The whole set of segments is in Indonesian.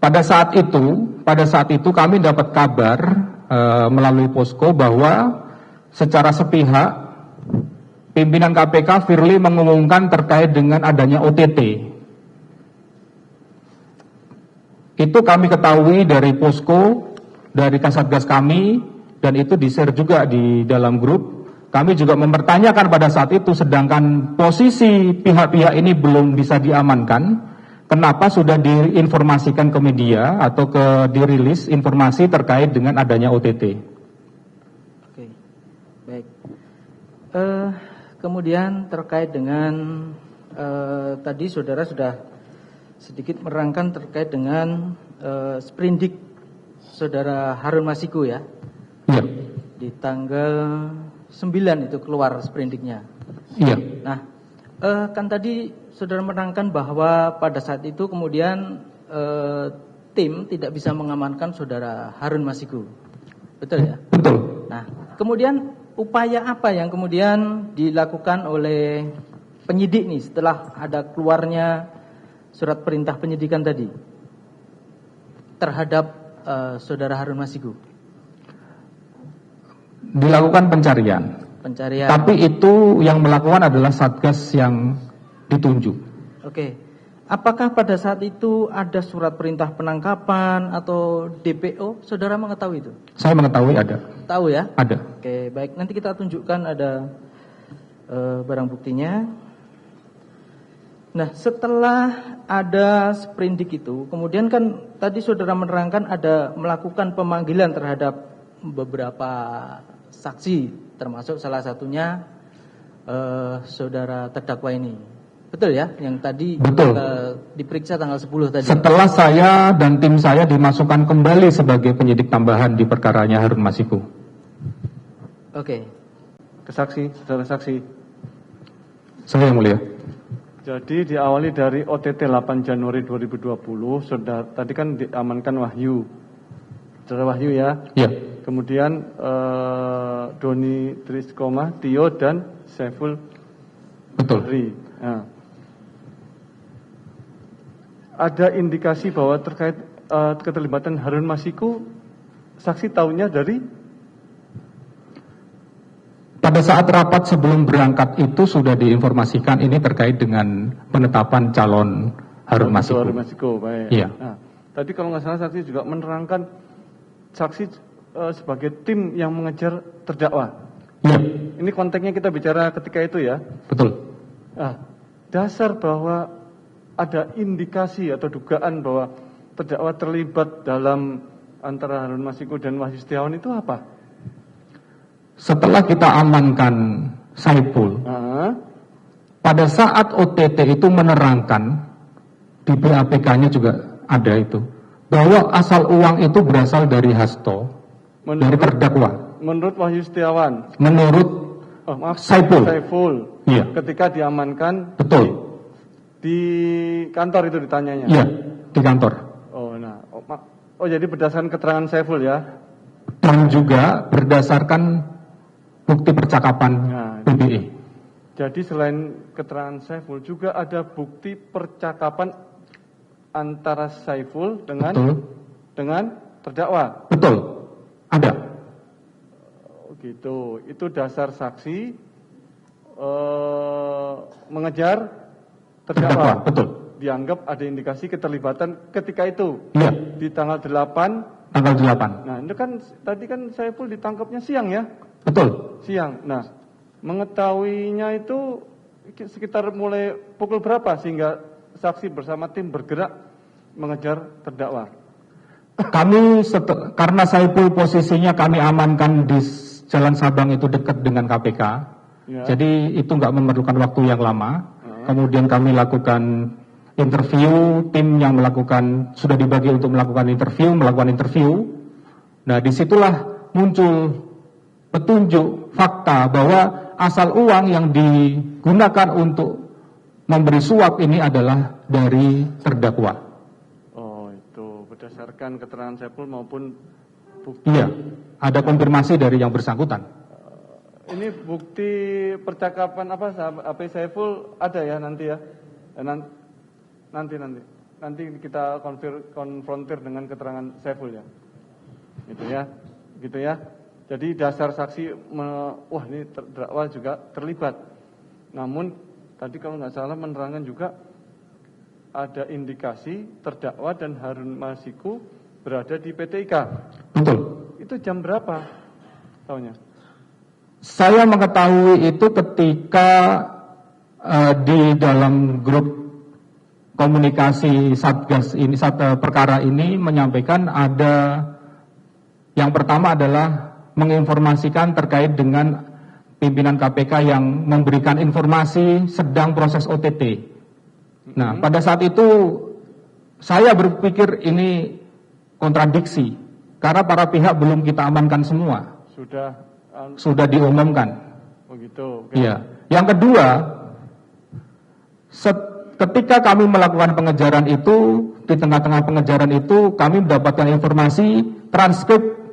pada saat itu kami dapat kabar melalui posko bahwa secara sepihak pimpinan KPK Firly mengumumkan terkait dengan adanya OTT. Itu kami ketahui dari posko, dari Kasatgas kami, dan itu di-share juga di dalam grup. Kami juga mempertanyakan pada saat itu, sedangkan posisi pihak-pihak ini belum bisa diamankan, kenapa sudah diinformasikan ke media atau dirilis informasi terkait dengan adanya OTT. Oke, baik. Kemudian terkait dengan tadi saudara sudah sedikit merangkan terkait dengan sprindik saudara Harun Masiku ya. Iya. Di tanggal 9 itu keluar sprindiknya. Iya. Nah, kan tadi saudara menerangkan bahwa pada saat itu kemudian tim tidak bisa mengamankan saudara Harun Masiku. Betul ya? Betul. Nah, kemudian upaya apa yang kemudian dilakukan oleh penyidik nih setelah ada keluarnya surat perintah penyidikan tadi terhadap saudara Harun Masiku? Dilakukan pencarian. Tapi itu yang melakukan adalah Satgas yang ditunjuk. Oke. Apakah pada saat itu ada surat perintah penangkapan atau DPO? Saudara mengetahui itu? Saya mengetahui ada. Tahu ya? Ada. Oke, baik. Nanti kita tunjukkan ada barang buktinya. Nah, setelah ada sprindik itu, kemudian kan tadi saudara menerangkan ada melakukan pemanggilan terhadap beberapa saksi, termasuk salah satunya saudara terdakwa ini. Betul ya? Yang tadi diperiksa tanggal 10 tadi. Setelah saya dan tim saya dimasukkan kembali sebagai penyidik tambahan di perkaranya Harun Masiku. Oke. Saudara saksi. Saya yang mulia. Jadi diawali dari OTT 8 Januari 2020, saudara tadi kan diamankan Wahyu. Saudara Wahyu ya? Iya. Kemudian Doni Triskoma, Tio dan Saiful. Betul. Nah, ada indikasi bahwa terkait keterlibatan Harun Masiku, saksi tahunya dari? Pada saat rapat sebelum berangkat itu sudah diinformasikan ini terkait dengan penetapan calon Harun Masiku. Harun Masiku, baik. Iya. Nah, tadi kalau nggak salah saksi juga menerangkan saksi sebagai tim yang mengejar terdakwa. Iya. Ini konteksnya kita bicara ketika itu ya. Betul. Nah, dasar bahwa ada indikasi atau dugaan bahwa terdakwa terlibat dalam antara Harun Masiku dan Wahyu Setiawan itu apa? Setelah kita amankan Saiful, pada saat OTT itu menerangkan, di BAPK-nya juga ada itu, bahwa asal uang itu berasal dari Hasto, dari terdakwa. Menurut Wahyu Setiawan? Menurut Saiful. Iya. Ketika diamankan. Betul. Di kantor itu ditanyanya? Iya, di kantor. Jadi berdasarkan keterangan Saiful ya? Dan juga berdasarkan bukti percakapan BBE. Jadi selain keterangan Saiful juga ada bukti percakapan antara Saiful dengan terdakwa? Betul, ada. Gitu, itu dasar saksi mengejar terdakwa. Betul. Dianggap ada indikasi keterlibatan ketika itu. Iya. Di tanggal 8. Tanggal 8. Nah, itu kan tadi kan Saiful ditangkapnya siang ya? Betul. Siang. Nah, mengetahuinya itu sekitar mulai pukul berapa sehingga saksi bersama tim bergerak mengejar terdakwa? Karena Saiful posisinya kami amankan di Jalan Sabang itu dekat dengan KPK. Ya. Jadi itu nggak memerlukan waktu yang lama. Kemudian kami lakukan interview, tim yang sudah dibagi untuk melakukan interview. Nah, disitulah muncul petunjuk fakta bahwa asal uang yang digunakan untuk memberi suap ini adalah dari terdakwa. Oh, itu berdasarkan keterangan Saiful maupun bukti. Iya, ada konfirmasi dari yang bersangkutan. Ini bukti percakapan HP Saiful ada ya nanti ya? Nanti. nanti kita konfrontir dengan keterangan Saiful ya. Gitu ya. Jadi dasar saksi wah ini terdakwa juga terlibat. Namun tadi kalau nggak salah menerangkan juga ada indikasi terdakwa dan Harun Masiku berada di PT IKA. Betul. Itu jam berapa tahunya? Saya mengetahui itu ketika di dalam grup komunikasi Satgas ini, perkara ini menyampaikan ada yang pertama adalah menginformasikan terkait dengan pimpinan KPK yang memberikan informasi sedang proses OTT. Nah, pada saat itu saya berpikir ini kontradiksi karena para pihak belum kita amankan semua. Sudah diumumkan. Oh gitu. Okay. Iya. Yang kedua, ketika kami melakukan pengejaran itu, di tengah-tengah pengejaran itu kami mendapatkan informasi transkrip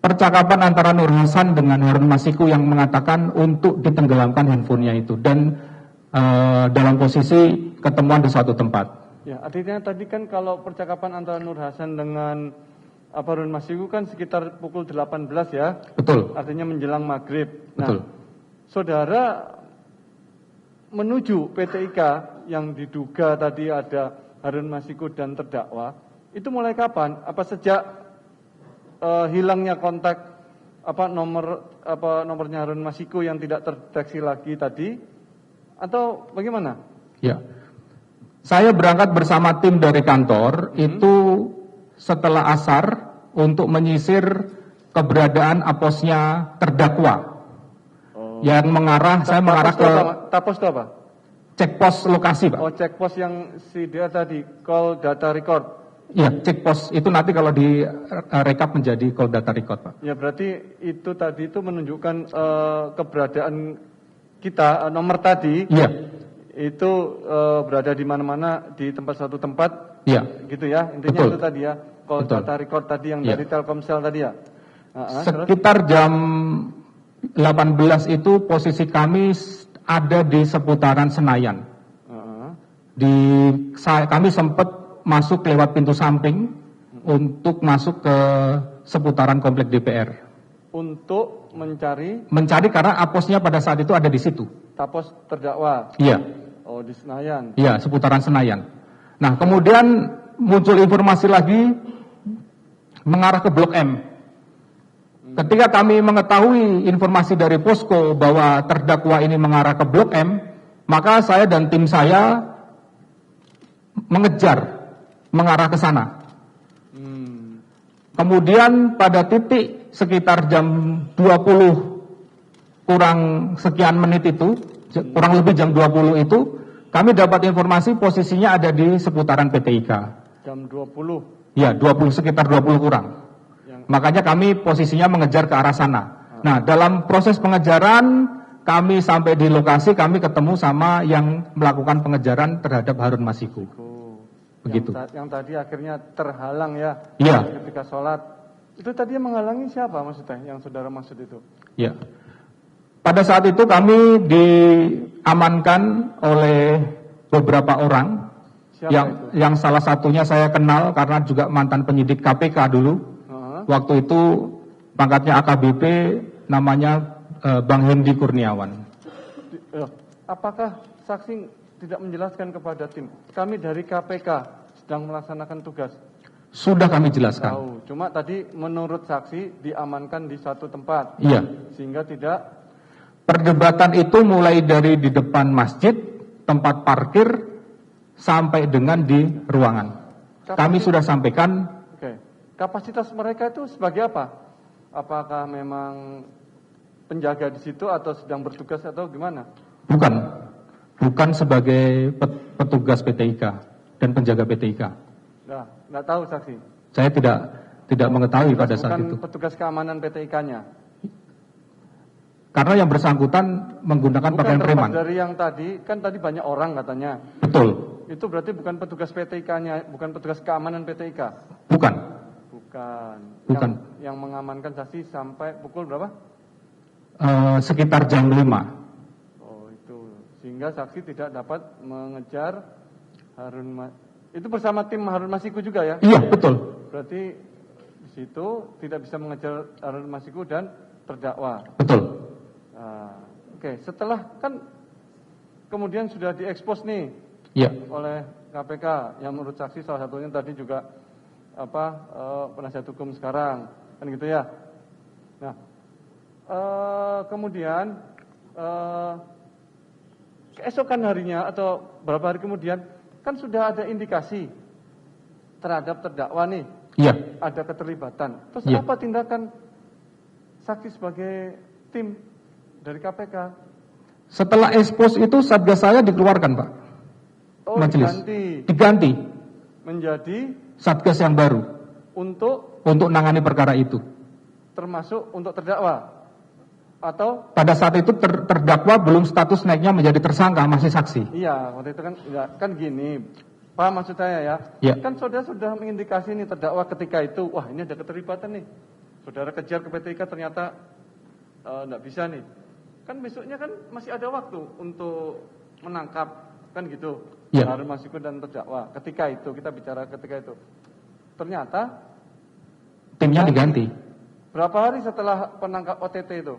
percakapan antara Nur Hasan dengan Harun Masiku yang mengatakan untuk ditenggelamkan handphonenya itu dan dalam posisi ketemuan di suatu tempat. Ya, artinya tadi kan kalau percakapan antara Nur Hasan dengan Harun Masiku kan sekitar pukul 18 ya. Betul. Artinya menjelang maghrib. Nah, betul. Saudara menuju PT IKA yang diduga tadi ada Harun Masiku dan terdakwa, itu mulai kapan? Apa sejak hilangnya kontak nomornya Harun Masiku yang tidak terdeteksi lagi tadi? Atau bagaimana? Ya, saya berangkat bersama tim dari kantor itu setelah asar untuk menyisir keberadaan aposnya terdakwa yang mengarah. Saya mengarah ke tapos itu apa? Cek pos lokasi, Pak. Oh, cek pos yang dia tadi call data record. Ya, cek pos itu nanti kalau di rekap menjadi call data record, Pak. Ya, berarti itu tadi itu menunjukkan keberadaan kita nomor tadi. Iya. Itu berada di mana-mana di satu tempat. Iya. Gitu ya. Intinya betul. Itu tadi ya. Call betul. data record tadi yang dari Telkomsel tadi ya. Sekitar jam 18 itu posisi kami ada di seputaran Senayan. Kami sempat masuk lewat pintu samping untuk masuk ke seputaran komplek DPR. Untuk mencari karena aposnya pada saat itu ada di situ. Tapos terdakwa. Iya. Oh, di Senayan. Iya, seputaran Senayan. Nah, kemudian muncul informasi lagi mengarah ke Blok M. Ketika kami mengetahui informasi dari posko bahwa terdakwa ini mengarah ke Blok M, maka saya dan tim saya mengarah ke sana. Kemudian pada titik sekitar jam 20 kurang sekian menit itu, kurang lebih jam 20 itu, kami dapat informasi posisinya ada di seputaran PT IKA. Jam 20? Ya, 20, sekitar 20 kurang. Makanya kami posisinya mengejar ke arah sana. Nah, dalam proses pengejaran, kami sampai di lokasi, kami ketemu sama yang melakukan pengejaran terhadap Harun Masiku. Begitu. Yang tadi akhirnya terhalang ya. Iya. Ketika sholat. Itu tadi yang menghalangi siapa maksudnya? Yang saudara maksud itu? Iya. Pada saat itu kami diamankan oleh beberapa orang. Siapa yang salah satunya saya kenal karena juga mantan penyidik KPK dulu. Waktu itu pangkatnya AKBP, namanya Bang Hendi Kurniawan. Apakah saksi tidak menjelaskan kepada tim? Kami dari KPK sedang melaksanakan tugas. Sudah kami jelaskan. Tahu. Cuma tadi menurut saksi diamankan di satu tempat. Iya. Sehingga tidak. Perdebatan itu mulai dari di depan masjid, tempat parkir, sampai dengan di ruangan. Kami sudah sampaikan. Oke. Kapasitas mereka itu sebagai apa? Apakah memang penjaga di situ atau sedang bertugas atau gimana? Bukan sebagai petugas PT IKA dan penjaga PT IKA. Nah, nggak tahu saksi. Saya tidak mengetahui pada saat itu. Bukan petugas keamanan PT IKA-nya. Karena yang bersangkutan menggunakan pakaian preman. Dari yang tadi, kan tadi banyak orang katanya. Betul. Itu berarti bukan petugas PT IKA-nya, bukan petugas keamanan PT IKA. Bukan. Yang mengamankan saksi sampai pukul berapa? Sekitar jam 5. Oh, itu. Sehingga saksi tidak dapat mengejar itu bersama tim Harun Masiku juga ya? Iya, betul. Berarti di situ tidak bisa mengejar Harun Masiku dan terdakwa. Betul. Oke, setelah kan kemudian sudah diekspos nih Iya. oleh KPK yang menurut saksi salah satunya tadi juga penasihat hukum sekarang, kan gitu ya. Nah, kemudian keesokan harinya atau beberapa hari kemudian kan sudah ada indikasi terhadap terdakwa nih. Iya. Ada keterlibatan. Terus Iya. apa tindakan saksi sebagai tim dari KPK? Setelah ekspos itu Satgas saya dikeluarkan, Pak. Oh, Majelis. diganti Diganti menjadi Satgas yang baru untuk menangani perkara itu. termasuk untuk terdakwa atau Pada saat itu terdakwa belum status naiknya menjadi tersangka, masih saksi. iya waktu itu kan ya, kan gini Pak, maksud saya ya, Ya. kan saudara sudah mengindikasi nih terdakwa ketika itu, wah ini ada keterlibatan nih, saudara kejar ke PT IKA ternyata enggak bisa nih, kan besoknya kan masih ada waktu untuk menangkap, kan gitu, Ya. Harun Masiku dan terdakwa. Ketika itu kita bicara ketika itu, ternyata Timnya diganti. berapa hari setelah penangkap OTT itu?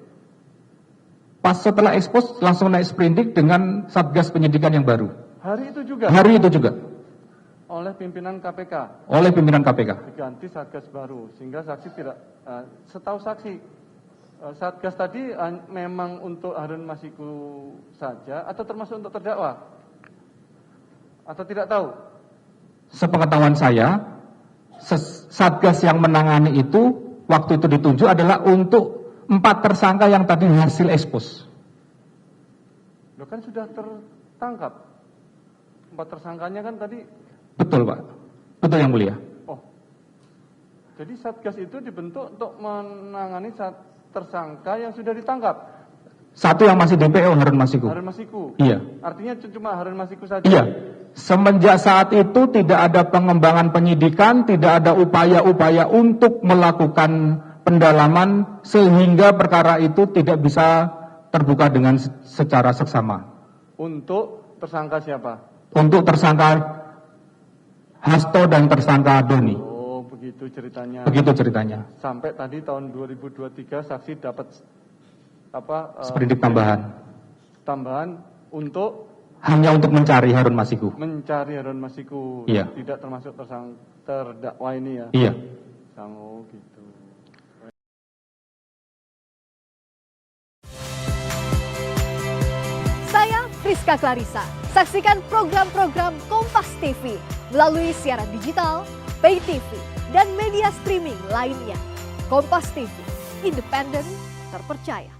Pas setelah ekspos langsung naik sprindik dengan Satgas penyidikan yang baru. Hari itu juga Hari itu juga oleh pimpinan KPK. oleh pimpinan KPK. Diganti Satgas baru sehingga saksi tidak setahu saksi Satgas tadi memang untuk Harun Masiku saja atau termasuk untuk terdakwa atau tidak tahu? Sepengetahuan saya, Satgas yang menangani itu waktu itu ditunjuk adalah untuk 4 tersangka yang tadi hasil ekspos. Loh kan sudah tertangkap 4 tersangkanya kan tadi. Betul, Pak. Betul yang mulia. Oh, jadi Satgas itu dibentuk untuk menangani tersangka yang sudah ditangkap. Satu yang masih DPO Harun Masiku. Harun Masiku. Iya. Artinya cuma Harun Masiku saja. Iya. Semenjak saat itu tidak ada pengembangan penyidikan, tidak ada upaya-upaya untuk melakukan pendalaman sehingga perkara itu tidak bisa terbuka dengan secara seksama. Untuk tersangka siapa? Untuk tersangka Hasto dan tersangka Doni. Oh, begitu ceritanya. Begitu ceritanya. Sampai tadi tahun 2023 saksi dapat Sprindik tambahan. Tambahan untuk Hanya untuk mencari Harun Masiku. mencari Harun Masiku. Iya. Tidak termasuk terdakwa ini ya. Iya. Oh, gitu. Saya Friska Clarissa. Saksikan program-program Kompas TV melalui siaran digital, pay TV, dan media streaming lainnya. Kompas TV, independen, terpercaya.